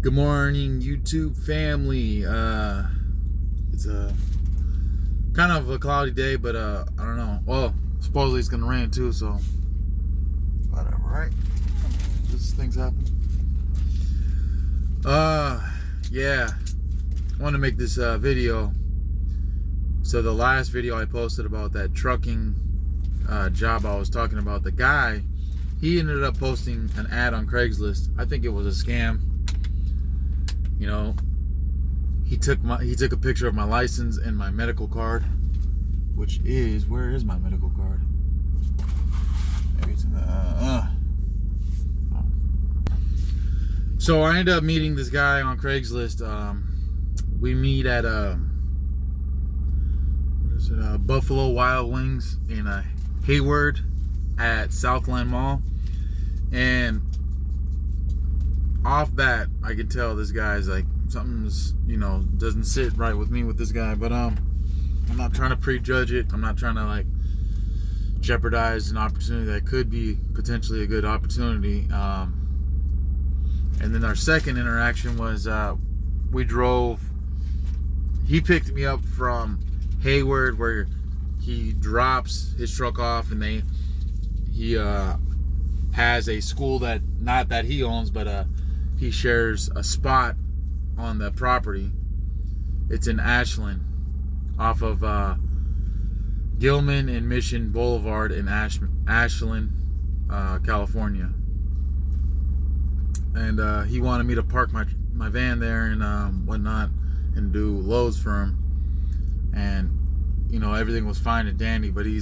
Good morning, YouTube family. It's a kind of a cloudy day, but I don't know. Well, supposedly it's gonna rain too, so whatever, right? Just things happen. Yeah. I want to make this video. So the last video I posted about that trucking job I was talking about, the guy, he ended up posting an ad on Craigslist. I think it was a scam. You know, he took a picture of my license and my medical card, which is, where is my medical card? Maybe it's in the So I ended up meeting this guy on Craigslist. We meet at Buffalo Wild Wings in Hayward at Southland Mall, and off bat I can tell this guy's like, something's, doesn't sit right with me with this guy. But I'm not trying to prejudge it. I'm not trying to like jeopardize an opportunity that could be potentially a good opportunity. And then our second interaction was we drove. He picked me up from Hayward, where he drops his truck off, and he has a school that, not that he owns, but he shares a spot on the property. It's in Ashland, off of Gilman and Mission Boulevard in Ashland, California. And he wanted me to park my van there and whatnot, and do loads for him. And everything was fine and dandy, but he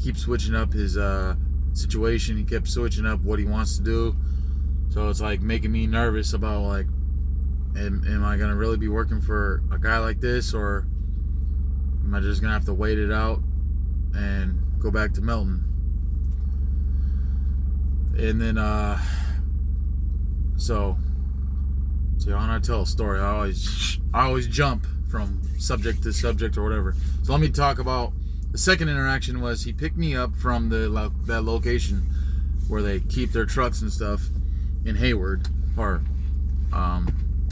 keeps switching up his situation. He kept switching up what he wants to do. So it's like making me nervous about like, am I gonna really be working for a guy like this, or am I just gonna have to wait it out and go back to Melton? And then so when I tell a story, I always jump from subject to subject or whatever. So let me talk about the second interaction. Was he picked me up from that location where they keep their trucks and stuff in Hayward, or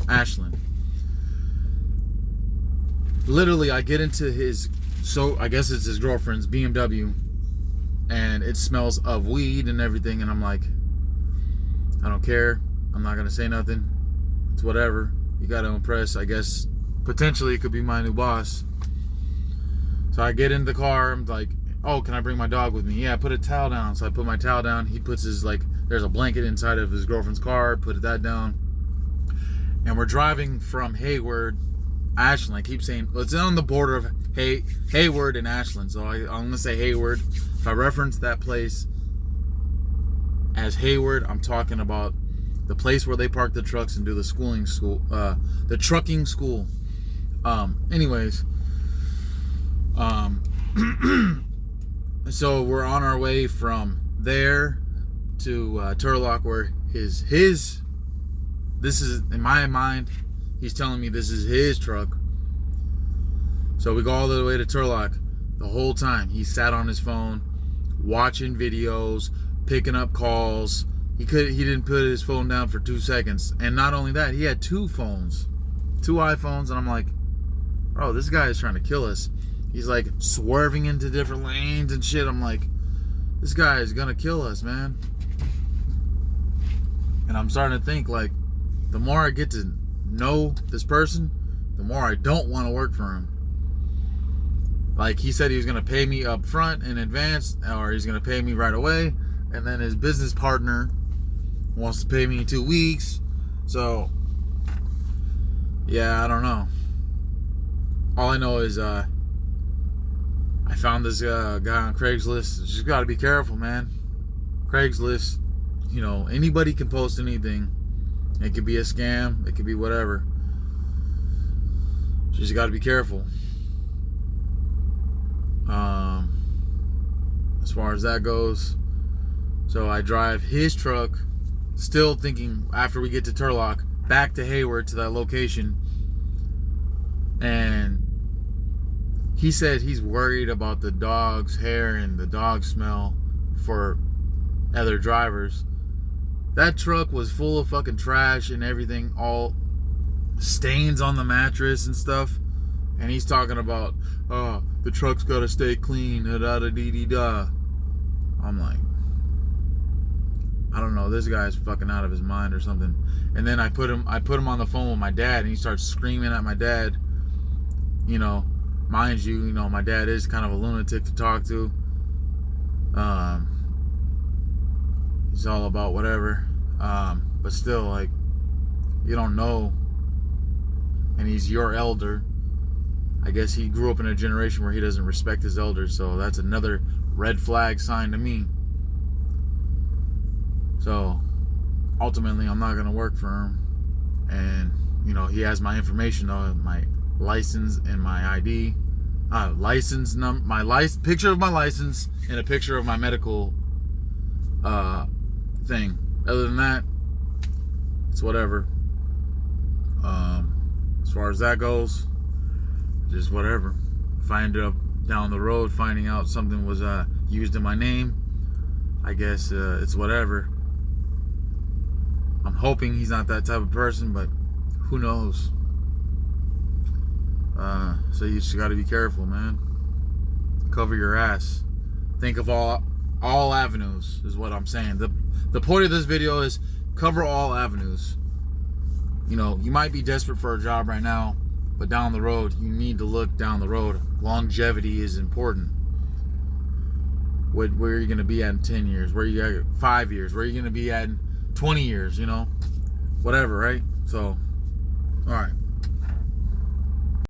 Ashland. Literally, I get into I guess it's his girlfriend's BMW, and it smells of weed and everything, and I'm like, I don't care. I'm not gonna say nothing. It's whatever. You gotta impress. I guess potentially it could be my new boss. So I get in the car. I'm like, oh, can I bring my dog with me? Yeah, put a towel down. So I put my towel down. He puts his, there's a blanket inside of his girlfriend's car. Put that down. And we're driving from Hayward, Ashland. I keep saying, well, it's on the border of Hayward and Ashland. So I'm going to say Hayward. If I reference that place as Hayward, I'm talking about the place where they park the trucks and do the the trucking school. Anyways, so we're on our way from there to Turlock, where this is, in my mind, he's telling me this is his truck. So we go all the way to Turlock. The whole time he sat on his phone, watching videos, picking up calls. He didn't put his phone down for 2 seconds. And not only that, he had two phones, two iPhones, and I'm like, bro, this guy is trying to kill us. He's like swerving into different lanes and shit. I'm like, this guy is gonna kill us, man. And I'm starting to think, like, the more I get to know this person, the more I don't want to work for him. Like, he said he was gonna pay me up front in advance, or he's gonna pay me right away, and then his business partner wants to pay me in 2 weeks. So yeah, I don't know. All I know is I found this guy on Craigslist. You just got to be careful, man. Craigslist, anybody can post anything. It could be a scam. It could be whatever. You just got to be careful. As far as that goes, so I drive his truck, still thinking, after we get to Turlock, back to Hayward, to that location. And he said he's worried about the dog's hair and the dog smell for other drivers. That truck was full of fucking trash and everything, all stains on the mattress and stuff. And he's talking about, oh, the truck's gotta stay clean, da-da-da-dee-dee-da. I'm like, I don't know, this guy's fucking out of his mind or something. And then I put him on the phone with my dad, and he starts screaming at my dad. You know, mind you, my dad is kind of a lunatic to talk to. He's all about whatever. But still, like, you don't know. And he's your elder. I guess he grew up in a generation where he doesn't respect his elders, so that's another red flag sign to me. So ultimately, I'm not gonna work for him. And he has my information, though, my license and my ID, license number, picture of my license, and a picture of my medical thing. Other than that, it's whatever. As far as that goes, just whatever. If I ended up down the road finding out something was used in my name, I guess it's whatever. I'm hoping he's not that type of person, but who knows? So you just got to be careful, man. Cover your ass. Think of all avenues is what I'm saying. The point of this video is cover all avenues. You might be desperate for a job right now, but down the road, you need to look down the road. Longevity is important. Where are you going to be at in 10 years? Where are you at 5 years? Where are you going to be at in 20 years? Whatever, right? So, all right.